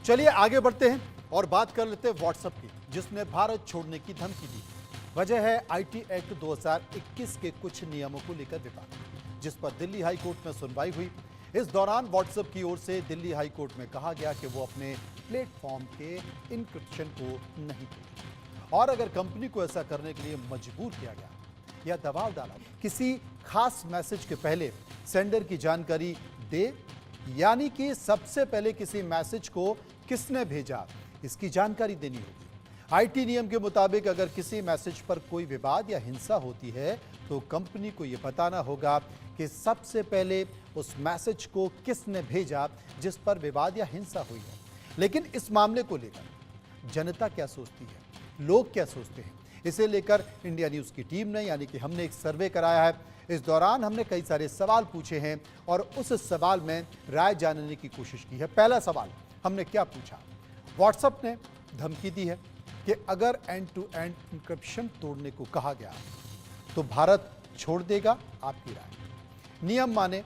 चलिए आगे बढ़ते हैं और बात कर लेते हैं व्हाट्सएप की, जिसने भारत छोड़ने की धमकी दी। वजह है आईटी एक्ट 2021 के कुछ नियमों को लेकर विवाद, जिस पर दिल्ली हाई कोर्ट में सुनवाई हुई। इस दौरान व्हाट्सएप की ओर से दिल्ली हाई कोर्ट में कहा गया कि वो अपने प्लेटफॉर्म के इंक्रिप्शन को नहीं तोड़ेगी, और अगर कंपनी को ऐसा करने के लिए मजबूर किया गया या दबाव डाला किसी खास मैसेज के पहले सेंडर की जानकारी दे, यानी कि सबसे पहले किसी मैसेज को किसने भेजा इसकी जानकारी देनी होगी। आईटी नियम के मुताबिक अगर किसी मैसेज पर कोई विवाद या हिंसा होती है तो कंपनी को यह बताना होगा कि सबसे पहले उस मैसेज को किसने भेजा जिस पर विवाद या हिंसा हुई है। लेकिन इस मामले को लेकर जनता क्या सोचती है, लोग क्या सोचते हैं, इसे लेकर इंडिया न्यूज की टीम ने यानी कि हमने एक सर्वे कराया है। इस दौरान हमने कई सारे सवाल पूछे हैं और उस सवाल में राय जानने की कोशिश की है। पहला सवाल हमने क्या पूछा, व्हाट्सएप ने धमकी दी है कि अगर एंड टू एंड इंक्रिप्शन तोड़ने को कहा गया तो भारत छोड़ देगा। आपकी राय। नियम माने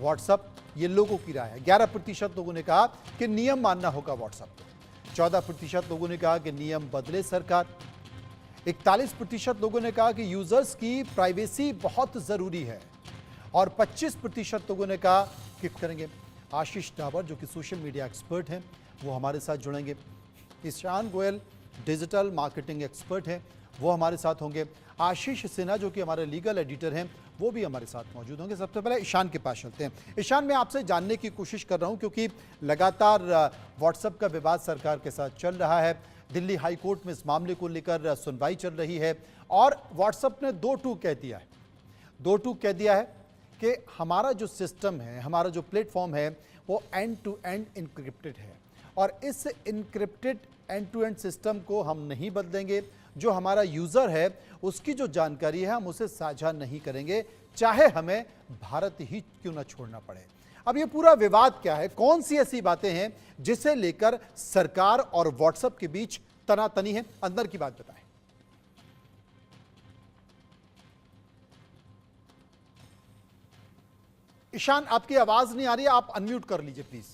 व्हाट्सएप, ये लोगों की राय है। 11% लोगों ने कहा कि नियम मानना होगा व्हाट्सएप को। 14% लोगों ने कहा कि नियम बदले सरकार। 41% लोगों ने कहा कि यूजर्स की प्राइवेसी बहुत जरूरी है, और 25% लोगों ने कहा कि करेंगे। आशीष डाबर जो कि सोशल मीडिया एक्सपर्ट हैं वो हमारे साथ जुड़ेंगे। Ishan Goyal digital marketing expert हैं, वो हमारे साथ होंगे। आशीष सिन्हा जो कि हमारे लीगल एडिटर हैं वो भी हमारे साथ मौजूद होंगे। सबसे पहले ईशान के पास चलते हैं। ईशान, मैं आपसे जानने की कोशिश कर रहा हूं क्योंकि लगातार व्हाट्सएप का विवाद सरकार के साथ चल रहा है। दिल्ली हाई कोर्ट में इस मामले को लेकर सुनवाई चल रही है और व्हाट्सएप ने दो टूक कह दिया है कि हमारा जो सिस्टम है, हमारा जो प्लेटफॉर्म है वो एंड टू एंड इनक्रिप्टेड है, और इस encrypted end to end system को हम नहीं बदलेंगे। जो हमारा यूजर है उसकी जो जानकारी है हम उसे साझा नहीं करेंगे, चाहे हमें भारत ही क्यों ना छोड़ना पड़े। अब ये पूरा विवाद क्या है, कौन सी ऐसी बातें हैं जिसे लेकर सरकार और व्हाट्सएप के बीच तनातनी है? अंदर की बात बताएं। ईशान, आपकी आवाज नहीं आ रही है, आप अनम्यूट कर लीजिए प्लीज।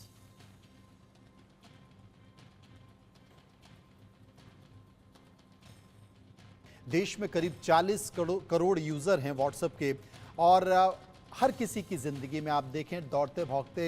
देश में करीब 40 करोड़ यूजर हैं व्हाट्सएप के, और हर किसी की ज़िंदगी में आप देखें दौड़ते भागते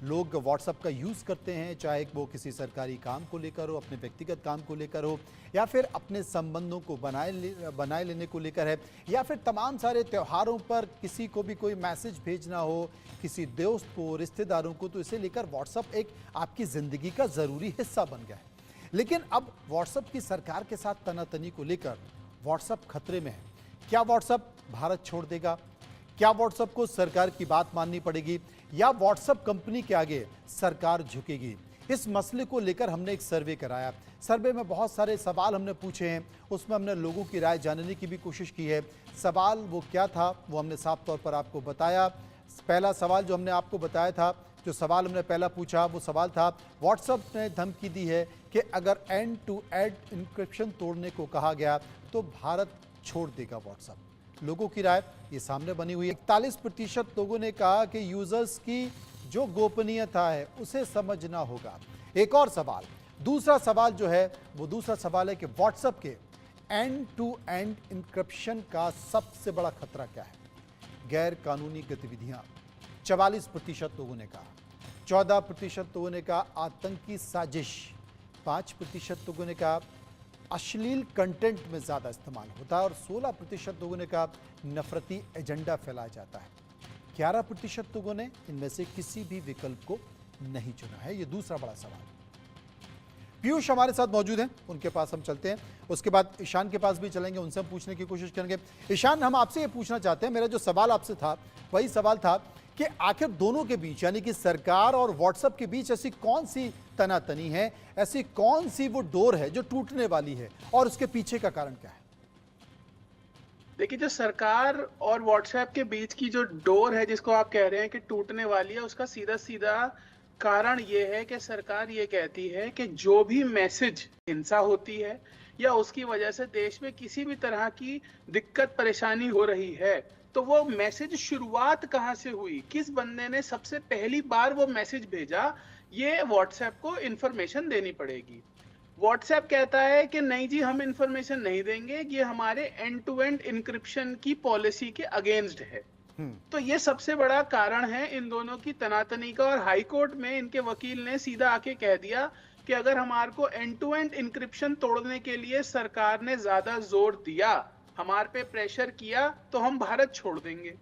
लोग व्हाट्सएप का यूज़ करते हैं, चाहे वो किसी सरकारी काम को लेकर हो, अपने व्यक्तिगत काम को लेकर हो, या फिर अपने संबंधों को बनाए लेने को लेकर है, या फिर तमाम सारे त्योहारों पर किसी को भी कोई मैसेज भेजना हो, किसी दोस्त को, रिश्तेदारों को, तो इसे लेकर व्हाट्सएप एक आपकी ज़िंदगी का ज़रूरी हिस्सा बन गया है। लेकिन अब व्हाट्सएप की सरकार के साथ तनातनी को लेकर व्हाट्सएप खतरे में है। क्या व्हाट्सएप भारत छोड़ देगा? क्या व्हाट्सएप को सरकार की बात माननी पड़ेगी, या व्हाट्सएप कंपनी के आगे सरकार झुकेगी? इस मसले को लेकर हमने एक सर्वे कराया। सर्वे में बहुत सारे सवाल हमने पूछे हैं, उसमें हमने लोगों की राय जानने की भी कोशिश की है। सवाल वो क्या था वो हमने साफ तौर पर आपको बताया। पहला सवाल जो हमने आपको बताया था, जो सवाल हमने पहला पूछा वो सवाल था, व्हाट्सएप ने धमकी दी है कि अगर एंड टू एंड इंक्रिप्शन तोड़ने को कहा गया तो भारत छोड़ देगा व्हाट्सएप। लोगों की राय ये सामने बनी हुई है। 41% लोगों ने कहा कि यूजर्स की जो गोपनीयता है उसे समझना होगा। एक और सवाल, दूसरा सवाल जो है वो दूसरा सवाल है कि व्हाट्सएप के एंड टू एंड इंक्रिप्शन का सबसे बड़ा खतरा क्या है? गैर कानूनी गतिविधियां, 44% लोगों ने कहा। 14% लोगों ने कहा आतंकी साजिश। 5% लोगों ने कहा अश्लील कंटेंट में ज़्यादा इस्तेमाल होता है, और 16% लोगों ने कहा नफरती एजेंडा फैलाया जाता है। 11% लोगों ने इनमें से किसी भी विकल्प को नहीं चुना है। ये दूसरा बड़ा सवाल। पीयूष हमारे साथ मौजूद हैं, उनके पास हम चलते हैं। उसके बाद ईशान के पास भी चलेंगे, उनसे हम पूछने की कोशिश करेंगे। ईशान, हम आपसे ये पूछना चाहते हैं, मेरा जो सवाल आपसे था वही सवाल था कि आखिर दोनों के बीच यानी कि सरकार और व्हाट्सएप के बीच ऐसी कौन सी तनातनी है, ऐसी कौन सी वो डोर है जो टूटने वाली है, और उसके पीछे का कारण क्या है? देखिए, जो सरकार और व्हाट्सएप के बीच की जो डोर है जिसको आप कह रहे हैं कि टूटने वाली है, उसका सीधा सीधा कारण ये है कि सरकार ये कहती है कि जो भी मैसेज हिंसा होती है या उसकी वजह से देश में किसी भी तरह की दिक्कत परेशानी हो रही है, तो वो मैसेज शुरुआत कहाँ से हुई, किस बंदे ने सबसे पहली बार वो मैसेज भेजा, ये व्हाट्सएप को इंफॉर्मेशन देनी पड़ेगी। व्हाट्सएप कहता है कि नहीं जी, हम इंफॉर्मेशन नहीं देंगे, ये हमारे एंड टू एंड इंक्रिप्शन की पॉलिसी के अगेंस्ट है। तो ये सबसे बड़ा कारण है इन दोनों की तनातनी का, और हाई कोर्ट में इनके वकील ने सीधा आके कह दिया कि अगर हमारे को एंड टू एंड इंक्रिप्शन तोड़ने के लिए सरकार ने ज्यादा जोर दिया, हमारे पे प्रेशर किया, तो हम भारत छोड़ देंगे।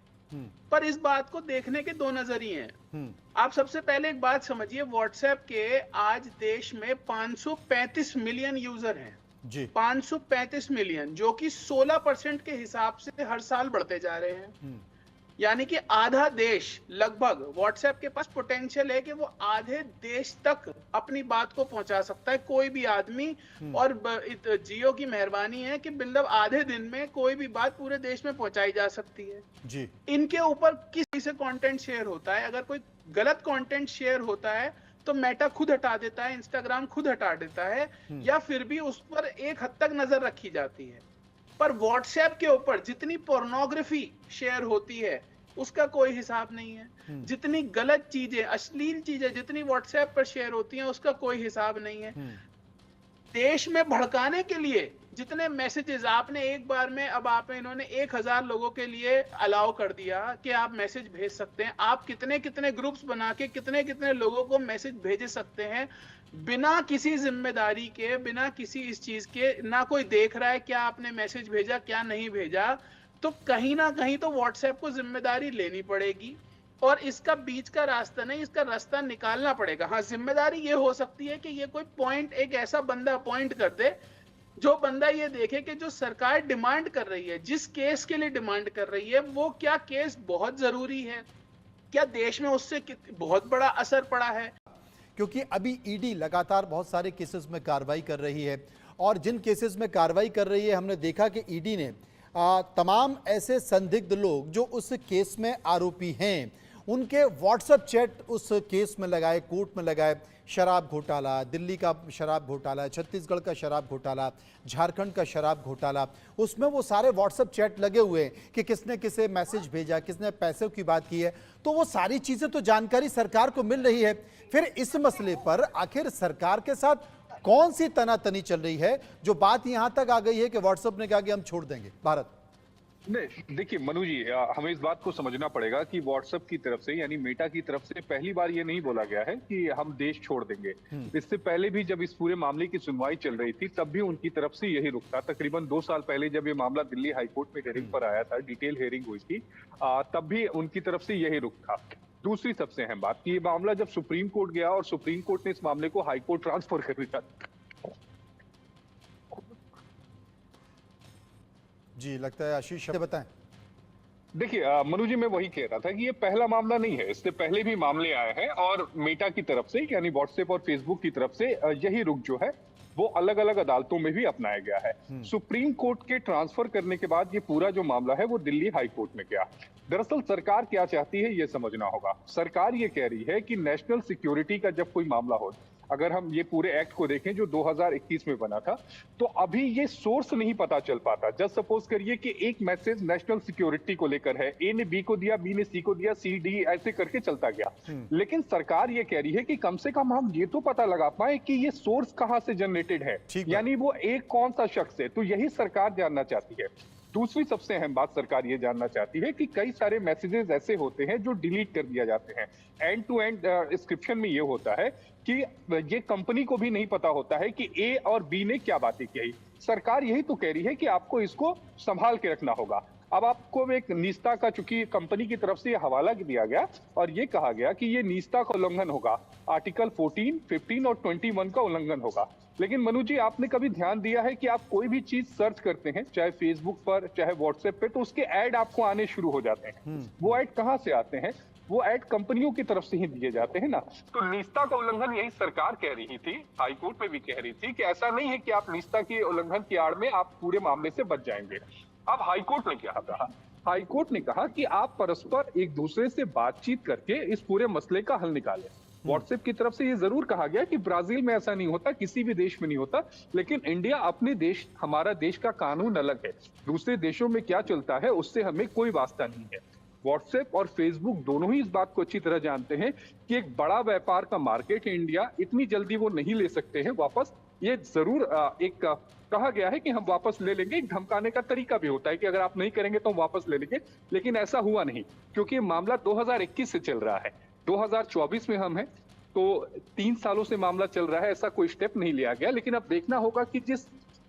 पर इस बात को देखने के दो नजरिए हैं। आप सबसे पहले एक बात समझिए, व्हाट्सएप के आज देश में 535 मिलियन यूजर हैं जी। 535 मिलियन, जो कि 16% के हिसाब से हर साल बढ़ते जा रहे हैं। यानी कि आधा देश लगभग व्हाट्सएप के पास पोटेंशियल है कि वो आधे देश तक अपनी बात को पहुंचा सकता है कोई भी आदमी। और जियो की मेहरबानी है कि मतलब आधे दिन में कोई भी बात पूरे देश में पहुंचाई जा सकती है जी। इनके ऊपर किसी से कंटेंट शेयर होता है, अगर कोई गलत कंटेंट शेयर होता है तो मेटा खुद हटा देता है, इंस्टाग्राम खुद हटा देता है, या फिर भी उस पर एक हद तक नजर रखी जाती है। पर व्हाट्सएप के ऊपर जितनी पोर्नोग्राफी शेयर होती है उसका कोई हिसाब नहीं है, जितनी गलत चीजें, अश्लील चीजें जितनी व्हाट्सएप पर शेयर होती हैं उसका कोई हिसाब नहीं है। देश में भड़काने के लिए जितने मैसेजेस आपने एक बार में, अब आप इन्होंने 1000 लोगों के लिए अलाउ कर दिया कि आप मैसेज भेज सकते हैं। आप कितने कितने ग्रुप्स बना के कितने कितने लोगों को मैसेज भेज सकते हैं बिना किसी जिम्मेदारी के, बिना किसी इस चीज के, ना कोई देख रहा है क्या आपने मैसेज भेजा क्या नहीं भेजा। तो कहीं ना कहीं तो व्हाट्सएप को जिम्मेदारी लेनी पड़ेगी, और इसका बीच का रास्ता नहीं, इसका रास्ता निकालना पड़ेगा। हाँ, जिम्मेदारी ये हो सकती है कि ये कोई पॉइंट, एक ऐसा बंदा अपॉइंट कर दे जो बंदा ये देखे कि जो सरकार डिमांड कर रही है, जिस केस के लिए डिमांड कर रही है, वो क्या केस बहुत जरूरी है, क्या देश में उससे बहुत बड़ा असर पड़ा है। क्योंकि अभी ईडी लगातार बहुत सारे केसेस में कार्रवाई कर रही है, और जिन केसेस में कार्रवाई कर रही है हमने देखा कि ईडी ने तमाम ऐसे संदिग्ध लोग जो उस केस में आरोपी हैं उनके व्हाट्सएप चैट उस केस में लगाए, कोर्ट में लगाए। शराब घोटाला, दिल्ली का शराब घोटाला, छत्तीसगढ़ का शराब घोटाला, झारखंड का शराब घोटाला, उसमें वो सारे व्हाट्सएप चैट लगे हुए हैं कि किसने किसे मैसेज भेजा, किसने पैसों की बात की है। तो वो सारी चीजें तो जानकारी सरकार को मिल रही है। फिर इस मसले पर आखिर सरकार के साथ कौन सी तनातनी चल रही है जो बात यहां तक आ गई है कि व्हाट्सएप ने कहा कि हम छोड़ देंगे भारत? नहीं, देखिए मनु जी, हमें इस बात को समझना पड़ेगा कि व्हाट्सएप की तरफ से, यानी मेटा की तरफ से पहली बार ये नहीं बोला गया है कि हम देश छोड़ देंगे। इससे पहले भी जब इस पूरे मामले की सुनवाई चल रही थी तब भी उनकी तरफ से यही रुख था। तकरीबन 2 साल पहले जब ये मामला दिल्ली हाईकोर्ट में हियरिंग पर आया था, डिटेल हियरिंग हुई थी, तब भी उनकी तरफ से यही रुख था। दूसरी सबसे अहम बात कि ये मामला जब सुप्रीम कोर्ट गया और सुप्रीम कोर्ट ने इस मामले को हाईकोर्ट ट्रांसफर कर दिया। जी, लगता है आशीष बताएं। देखिए मनु जी, मैं वही कह रहा था कि ये पहला मामला नहीं है, इससे पहले भी मामले आए हैं, और मेटा की तरफ से, यानी व्हाट्सएप और फेसबुक की तरफ से यही रुख जो है वो अलग अलग अदालतों में भी अपनाया गया है। सुप्रीम कोर्ट के ट्रांसफर करने के बाद ये पूरा जो मामला है वो दिल्ली हाई कोर्ट में गया। दरअसल सरकार क्या चाहती है ये समझना होगा। सरकार ये कह रही है कि नेशनल सिक्योरिटी का जब कोई मामला हो, अगर हम ये पूरे एक्ट को देखें जो 2021 में बना था, तो अभी ये सोर्स नहीं पता चल पाता। जस्ट सपोज करिए कि एक मैसेज नेशनल सिक्योरिटी को लेकर है, ए ने बी को दिया, बी ने सी को दिया, सी डी ऐसे करके चलता गया। लेकिन सरकार ये कह रही है कि कम से कम हम ये तो पता लगा पाए कि ये सोर्स कहां से जनरेटेड है, यानी वो एक कौन सा शख्स है। तो यही सरकार जानना चाहती है। दूसरी सबसे अहम बात सरकार ये जानना चाहती है कि कई सारे मैसेजेस ऐसे होते हैं जो डिलीट कर दिया जाते हैं। एंड टू एंड इंस्क्रिप्शन में ये होता है कि ये कंपनी को भी नहीं पता होता है कि ए और बी ने क्या बातें की। सरकार यही तो कह रही है कि आपको इसको संभाल के रखना होगा। अब आपको एक निजता का, चूंकि कंपनी की तरफ से हवाला दिया गया और ये कहा गया कि ये निजता का उल्लंघन होगा, आर्टिकल 14, 15 और 21 का उल्लंघन होगा। लेकिन मनु जी, आपने कभी ध्यान दिया है कि आप कोई भी चीज सर्च करते हैं, चाहे फेसबुक पर चाहे व्हाट्सएप पे, तो उसके ऐड आपको आने शुरू हो जाते हैं। वो ऐड कहाँ से आते हैं? वो ऐड कंपनियों की तरफ से ही दिए जाते हैं ना। तो निजता का उल्लंघन यही सरकार कह रही थी, हाईकोर्ट में भी कह रही थी कि ऐसा नहीं है कि आप निजता के उल्लंघन की आड़ में आप पूरे मामले से बच जाएंगे। अब हाईकोर्ट ने क्या कहा? हाईकोर्ट ने कहा कि आप परस्पर एक दूसरे से बातचीत करके इस पूरे मसले का हल निकालें। व्हाट्सएप की तरफ से ये जरूर कहा गया कि ब्राजील में ऐसा नहीं होता, किसी भी देश में नहीं होता, लेकिन इंडिया अपने देश, हमारा देश का कानून अलग है। दूसरे देशों में क्या चलता है उससे हमें कोई वास्ता नहीं है। व्हाट्सएप और फेसबुक दोनों ही इस बात को अच्छी तरह जानते हैं कि एक बड़ा व्यापार का मार्केट है इंडिया, इतनी जल्दी वो नहीं ले सकते हैं वापस। ये जरूर कहा गया है कि हम वापस ले लेंगे, एक धमकाने का तरीका भी होता है कि अगर आप नहीं करेंगे तो हम वापस ले लेंगे, लेकिन ऐसा हुआ नहीं, क्योंकि ये मामला 2021 से चल रहा है, 2024 में हम हैं, तो 3 सालों से मामला चल रहा है, ऐसा कोई स्टेप नहीं लिया गया। लेकिन अब देखना होगा कि जिस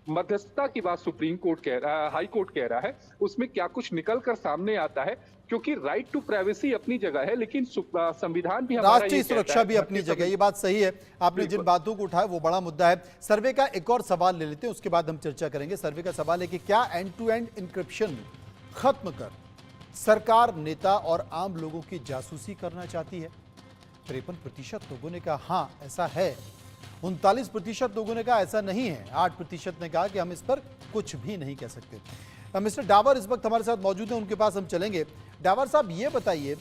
मध्यस्थता की बात सुप्रीम कोर्ट कह रहा है, हाई कोर्ट कह रहा है, उसमें क्या कुछ निकल कर सामने आता है, क्योंकि राइट टू प्राइवेसी अपनी जगह है, लेकिन संविधान भी हमारा राष्ट्रीय सुरक्षा भी अपनी जगह, ये बात सही है। आपने जिन बातों को उठाया वो बड़ा मुद्दा है। सर्वे का एक और सवाल ले लेते हैं, उसके बाद हम चर्चा करेंगे। सर्वे का सवाल है कि क्या एंड टू एंड इंक्रिप्शन खत्म कर सरकार नेता और आम लोगों की जासूसी करना चाहती है? 53% लोगों ने कहा हाँ ऐसा है, 39% लोगों ने कहा ऐसा नहीं है, 8% ने कहा कि हम इस पर कुछ भी नहीं कह सकते। मिस्टर डावर इस वक्त हमारे साथ मौजूद हैं, उनके पास हम चलेंगे। डावर साहब, ये बताइए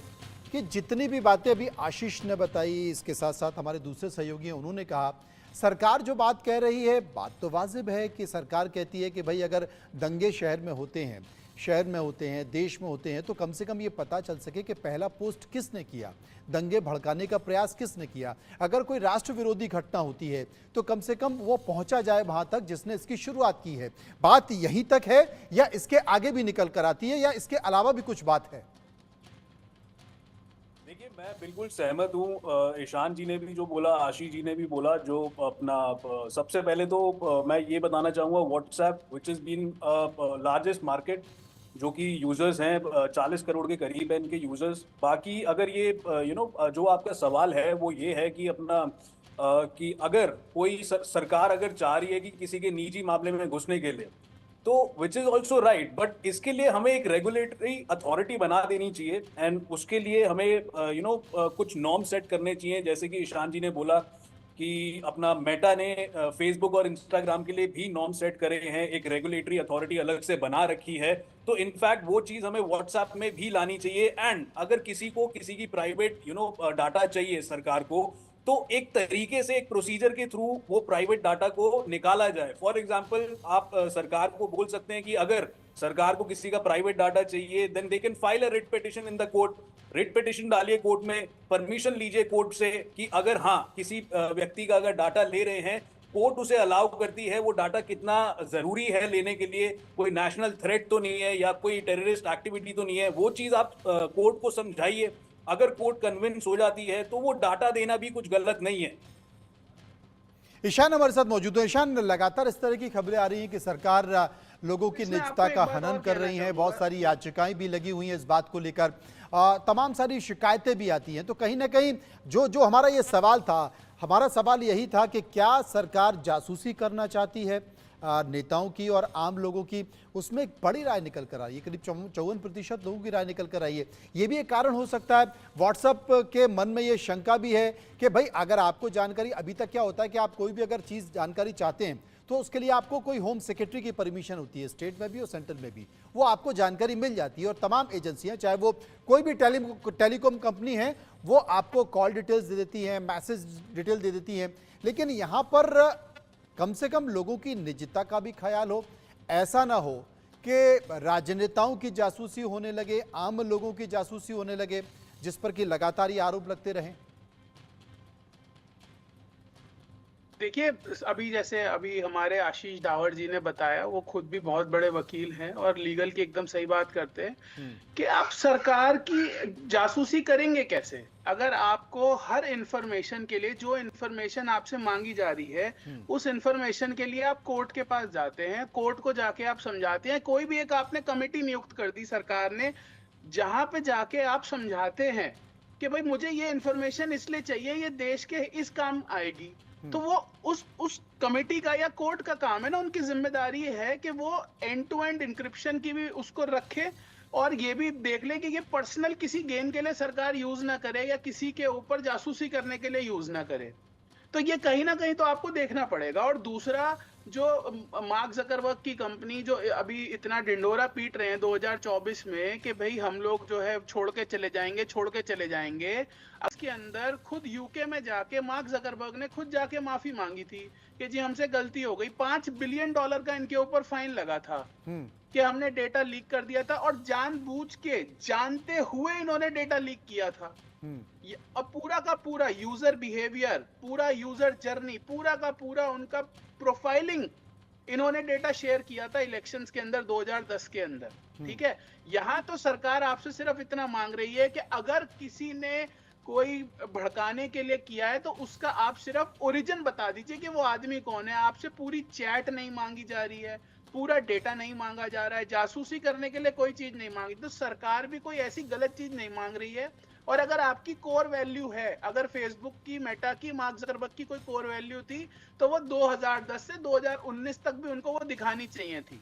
कि जितनी भी बातें अभी आशीष ने बताई, इसके साथ साथ हमारे दूसरे सहयोगी हैं उन्होंने कहा, सरकार जो बात कह रही है बात तो वाजिब है कि सरकार कहती है कि भाई अगर दंगे शहर में होते हैं, देश में होते हैं, तो कम से कम ये पता चल सके कि पहला पोस्ट किसने किया, दंगे भड़काने का प्रयास किसने किया। अगर कोई राष्ट्र विरोधी घटना होती है तो कम से कम वो पहुंचा जाए वहां तक जिसने इसकी शुरुआत की है। बात यहीं तक है या इसके आगे भी निकल कर आती है या इसके अलावा भी कुछ बात है? देखिए, मैं बिल्कुल सहमत हूँ। ईशान जी ने भी जो बोला, आशीष जी ने भी बोला, जो अपना सबसे पहले तो मैं ये बताना चाहूँगा, WhatsApp which is been largest market, जो कि यूजर्स हैं 40 करोड़ के करीब है इनके यूजर्स। बाकी अगर ये जो आपका सवाल है वो ये है कि अपना कि अगर कोई सरकार अगर चाह रही है कि किसी के निजी मामले में घुसने के लिए, तो which is also right, but इसके लिए हमें एक रेगुलेटरी अथॉरिटी बना देनी चाहिए एंड उसके लिए हमें कुछ नॉर्म सेट करने चाहिए। जैसे कि ईशान जी ने बोला कि अपना मेटा ने फेसबुक और इंस्टाग्राम के लिए भी नॉर्म सेट करे हैं, एक रेगुलेटरी अथॉरिटी अलग से बना रखी है, तो इनफैक्ट वो चीज हमें व्हाट्सएप में भी लानी चाहिए। एंड अगर किसी को किसी की प्राइवेट डाटा चाहिए सरकार को, तो एक तरीके से एक प्रोसीजर के थ्रू वो प्राइवेट डाटा को निकाला जाए। फॉर एग्जांपल, आप सरकार को बोल सकते हैं कि अगर सरकार को किसी का प्राइवेट डाटा चाहिए, then they can file a writ petition in the court. Writ petition डालिए कोर्ट में, परमिशन लीजिए कोर्ट से कि अगर हाँ किसी व्यक्ति का अगर डाटा ले रहे हैं, कोर्ट उसे अलाउ करती है, वो डाटा कितना जरूरी है लेने के लिए, कोई नेशनल थ्रेट तो नहीं है या कोई टेररिस्ट एक्टिविटी तो नहीं है, वो चीज आप कोर्ट को समझाइए। अगर कोर्ट कन्विंस हो जाती है तो वो डाटा देना भी कुछ गलत नहीं है। ईशान हमारे साथ मौजूद है। ईशान, लगातार इस तरह की खबरें आ रही हैं कि सरकार लोगों की निजता का हनन कर रही है, बहुत सारी याचिकाएं भी लगी हुई हैं इस बात को लेकर, तमाम सारी शिकायतें भी आती हैं। तो कहीं ना कहीं जो हमारा ये सवाल था, हमारा सवाल यही था कि क्या सरकार जासूसी करना चाहती है नेताओं की और आम लोगों की? उसमें एक बड़ी राय निकल कर आई है, करीब 54% लोगों की राय निकल कर आई है। ये भी एक कारण हो सकता है। व्हाट्सएप के मन में ये शंका भी है कि भाई अगर आपको जानकारी, अभी तक क्या होता है कि आप कोई भी अगर चीज़ जानकारी चाहते हैं तो उसके लिए आपको कोई होम सेक्रेटरी की परमिशन होती है, स्टेट में भी और सेंट्रल में भी, वो आपको जानकारी मिल जाती है। और तमाम एजेंसियां, चाहे वो कोई भी टेलीकॉम कंपनी है, वो आपको कॉल डिटेल्स दे देती हैं, मैसेज डिटेल दे देती हैं। लेकिन यहाँ पर कम से कम लोगों की निजता का भी ख्याल हो। ऐसा ना हो कि राजनेताओं की जासूसी होने लगे, आम लोगों की जासूसी होने लगे, जिस पर कि लगातार ये आरोप लगते रहें। देखिए, अभी हमारे आशीष डावर जी ने बताया, वो खुद भी बहुत बड़े वकील हैं और लीगल की एकदम सही बात करते हैं कि आप सरकार की जासूसी करेंगे कैसे? अगर आपको हर इंफॉर्मेशन के लिए, जो इंफॉर्मेशन आपसे मांगी जा रही है, उस इंफॉर्मेशन के लिए आप कोर्ट के पास जाते हैं, कोर्ट को जाके आप समझाते हैं। कोई भी एक आपने कमेटी नियुक्त कर दी सरकार ने, जहां पे जाके आप समझाते हैं कि भाई मुझे ये इंफॉर्मेशन इसलिए चाहिए, ये देश के इस काम आएगी, तो वो उस कमेटी का या कोर्ट का काम है ना, उनकी जिम्मेदारी है कि वो एंड टू एंड इंक्रिप्शन की भी उसको रखे और ये भी देख ले कि ये पर्सनल किसी गेन के लिए सरकार यूज ना करे या किसी के ऊपर जासूसी करने के लिए यूज ना करे। तो ये कहीं ना कहीं तो आपको देखना पड़ेगा। और दूसरा, जो मार्क जकरबर्ग की कंपनी जो अभी इतना ढिंडोरा पीट रहे हैं 2024 में कि भाई हम लोग जो है छोड़ के चले जाएंगे, छोड़ के चले जाएंगे, इसके अंदर खुद यूके में जाके मार्क जकरबर्ग ने खुद जाके माफी मांगी थी कि जी हमसे गलती हो गई। $5 बिलियन का इनके ऊपर फाइन लगा था कि हमने डेटा लीक कर दिया था, और जानबूझ के, जानते हुए इन्होंने डेटा लीक किया था। अब पूरा का पूरा यूजर बिहेवियर, पूरा यूजर जर्नी, पूरा का पूरा उनका प्रोफाइलिंग इन्होंने डेटा शेयर किया था इलेक्शंस के अंदर 2010 के अंदर। ठीक है, यहां तो सरकार आपसे सिर्फ इतना मांग रही है कि अगर किसी ने कोई भड़काने के लिए किया है तो उसका आप सिर्फ ओरिजिन बता दीजिए कि वो आदमी कौन है। आपसे पूरी चैट नहीं मांगी जा रही है, पूरा डेटा नहीं मांगा जा रहा है, जासूसी करने के लिए कोई चीज नहीं मांगी। तो सरकार भी कोई ऐसी गलत चीज नहीं मांग रही है। और अगर आपकी कोर वैल्यू है, अगर फेसबुक की, मेटा की, मार्क जकरबर्ग की कोई कोर वैल्यू थी तो वो 2010 से 2019 तक भी उनको वो दिखानी चाहिए थी।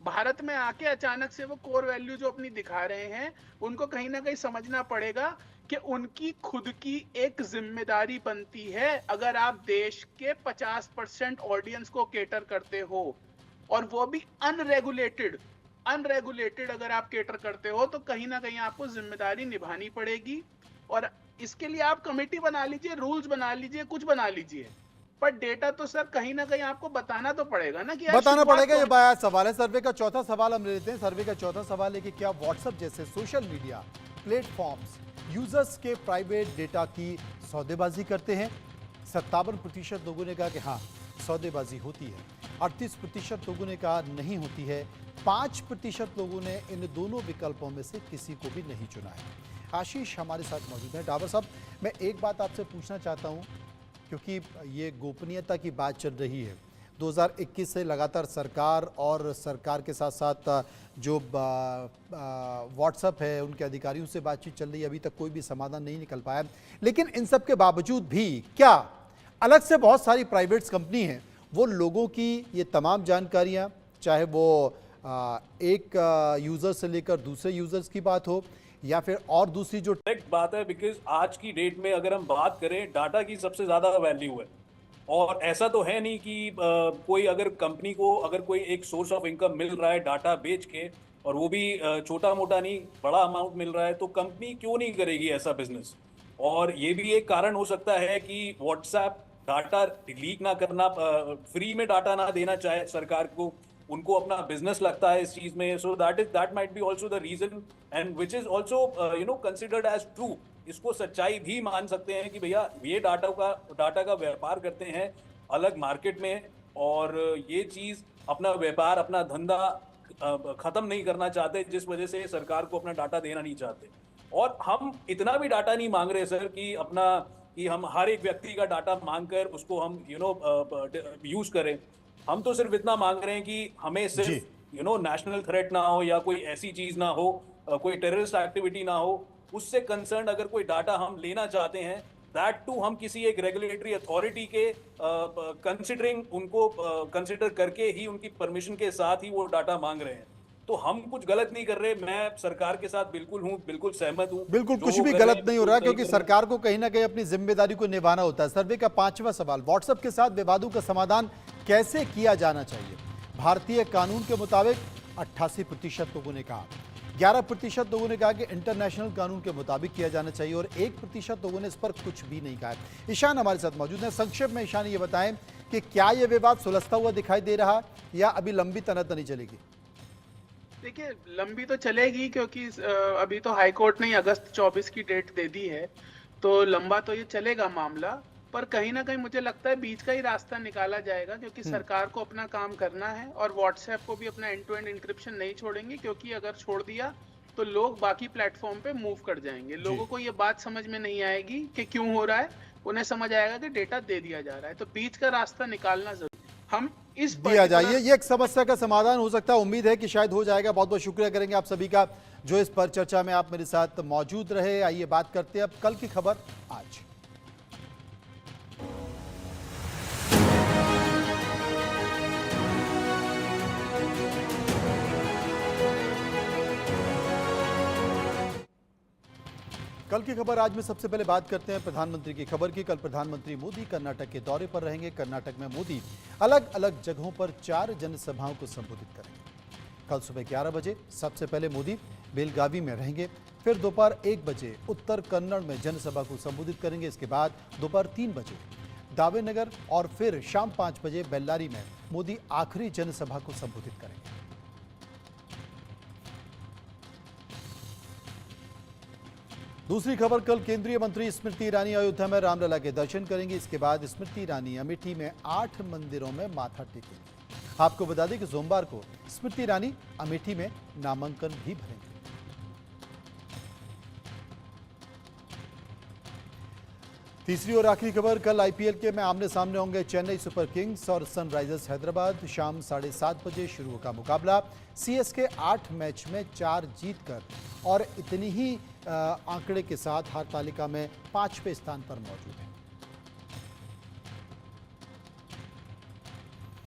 भारत में आके अचानक से वो कोर वैल्यू जो अपनी दिखा रहे हैं, उनको कहीं ना कहीं समझना पड़ेगा कि उनकी खुद की एक जिम्मेदारी बनती है। अगर आप देश के 50% ऑडियंस को केटर करते हो, और वो भी अनरेगुलेटेड अगर आप केटर करते हो, तो कहीं ना कहीं आपको जिम्मेदारी निभानी पड़ेगी। और इसके लिए आप कमेटी बना लीजिए, रूल्स बना लीजिए, कुछ बना लीजिए, पर डेटा तो सर कहीं ना कहीं आपको बताना तो पड़ेगा ना कि बताना पड़ेगा। ये बड़ा सवाल है। सर्वे का चौथा सवाल हम लेते हैं। सर्वे का चौथा सवाल है कि क्या व्हाट्सएप जैसे सोशल मीडिया प्लेटफॉर्म्स यूजर्स के प्राइवेट डेटा की सौदेबाजी करते हैं? 57% लोगों ने कहा कि हाँ, सौदेबाजी होती है। 38% लोगों ने कहा नहीं होती है। 5% लोगों ने इन दोनों विकल्पों में से किसी को भी नहीं चुना है। आशीष हमारे साथ मौजूद हैं। डाबर साहब, मैं एक बात आपसे पूछना चाहता हूं, क्योंकि ये गोपनीयता की बात चल रही है। 2021 से लगातार सरकार और सरकार के साथ साथ जो व्हाट्सएप है उनके अधिकारियों से बातचीत चल रही है, अभी तक कोई भी समाधान नहीं निकल पाया। लेकिन इन सब के बावजूद भी क्या अलग से बहुत सारी प्राइवेट कंपनी हैं, वो लोगों की ये तमाम जानकारियां, चाहे वो एक यूज़र से लेकर दूसरे यूज़र्स की बात हो या फिर और दूसरी जो करेक्ट बात है, बिकॉज आज की डेट में अगर हम बात करें, डाटा की सबसे ज्यादा वैल्यू है। और ऐसा तो है नहीं कि कोई अगर कंपनी को अगर कोई एक सोर्स ऑफ इनकम मिल रहा है डाटा बेच के, और वो भी छोटा मोटा नहीं, बड़ा अमाउंट मिल रहा है, तो कंपनी क्यों नहीं करेगी ऐसा बिजनेस। और ये भी एक कारण हो सकता है कि व्हाट्सएप डाटा लीक ना करना, फ्री में डाटा ना देना चाहे सरकार को, उनको अपना बिजनेस लगता है इस चीज में। So that might be also the reason, and which is also considered as true. इसको सच्चाई भी मान सकते हैं कि भैया ये डाटा का व्यापार करते हैं अलग मार्केट में, और ये चीज अपना व्यापार, अपना धंधा खत्म नहीं करना चाहते, जिस वजह से सरकार को अपना डाटा देना नहीं चाहते। और हम इतना भी डाटा नहीं मांग रहे सर कि हम हर एक व्यक्ति का डाटा मांगकर उसको हम यूज करें। हम तो सिर्फ इतना मांग रहे हैं कि हमें सिर्फ नेशनल थ्रेट ना हो, या कोई ऐसी चीज ना हो, कोई टेररिस्ट एक्टिविटी ना हो, उससे कंसर्न अगर कोई डाटा हम लेना चाहते हैं, दैट टू हम किसी एक रेगुलेटरी अथॉरिटी के कंसिडरिंग, उनको कंसिडर करके ही, उनकी परमिशन के साथ ही वो डाटा मांग रहे हैं। तो हम कुछ गलत नहीं कर रहे। मैं सरकार के साथ बिल्कुल हूँ, बिल्कुल सहमत हूँ। बिल्कुल कुछ भी गलत नहीं हो रहा, क्योंकि सरकार को कहीं ना कहीं अपनी जिम्मेदारी को निभाना होता है। सर्वे का 5वां सवाल, व्हाट्सएप के साथ विवादों का समाधान कैसे किया जाना चाहिए? भारतीय कानून के मुताबिक 88% लोगों ने कहा, 11% लोगों ने कहा कि इंटरनेशनल कानून के मुताबिक किया जाना चाहिए, और 1% लोगों ने इस पर कुछ भी नहीं कहा। ईशान हमारे साथ मौजूद हैं। संक्षेप में ईशान ये बताएं कि क्या यह विवाद सुलझता हुआ दिखाई दे रहा या अभी लंबी तनातनी चलेगी? देखिए, लंबी तो चलेगी, क्योंकि अभी तो हाई कोर्ट ने अगस्त 24 की डेट दे दी है, तो लंबा तो ये चलेगा मामला। पर कहीं ना कहीं मुझे लगता है बीच का ही रास्ता निकाला जाएगा, क्योंकि सरकार को अपना काम करना है, और व्हाट्सएप को भी अपना एंड टू एंड इंक्रिप्शन नहीं छोड़ेंगे, क्योंकि अगर छोड़ दिया तो लोग बाकी प्लेटफॉर्म पे मूव कर जाएंगे। लोगों को ये बात समझ में नहीं आएगी कि क्यों हो रहा है, उन्हें समझ आएगा कि डेटा दे दिया जा रहा है। तो बीच का रास्ता निकालना जरूरी। हम इस दिया जाइए, ये एक समस्या का समाधान हो सकता है। उम्मीद है कि शायद हो जाएगा। बहुत बहुत शुक्रिया करेंगे आप सभी का जो इस पर चर्चा में आप मेरे साथ मौजूद रहे। आइए बात करते हैं अब कल की खबर आज। कल की खबर आज में सबसे पहले बात करते हैं प्रधानमंत्री की खबर की। कल प्रधानमंत्री मोदी कर्नाटक के दौरे पर रहेंगे। कर्नाटक में मोदी अलग अलग जगहों पर 4 जनसभाओं को संबोधित करेंगे। कल सुबह 11 बजे सबसे पहले मोदी बेलगावी में रहेंगे, फिर दोपहर 1 बजे उत्तर कन्नड़ में जनसभा को संबोधित करेंगे। इसके बाद दोपहर 3 बजे दावेनगर और फिर शाम 5 बजे बेल्लारी में मोदी आखिरी जनसभा को संबोधित करेंगे। दूसरी खबर, कल केंद्रीय मंत्री स्मृति ईरानी अयोध्या में रामलला के दर्शन करेंगी। इसके बाद स्मृति ईरानी अमेठी में 8 मंदिरों में माथा टेकेंगी। आपको बता दें कि सोमवार को स्मृति ईरानी अमेठी में नामांकन भी भरेंगे। तीसरी और आखिरी खबर, कल आईपीएल के में आमने सामने होंगे चेन्नई सुपर किंग्स और सनराइजर्स हैदराबाद। शाम 7:30 बजे शुरू होगा मुकाबला। सीएसके 8 मैच में 4 जीतकर और इतनी ही आंकड़े के साथ हार तालिका में 5वें स्थान पर मौजूद है।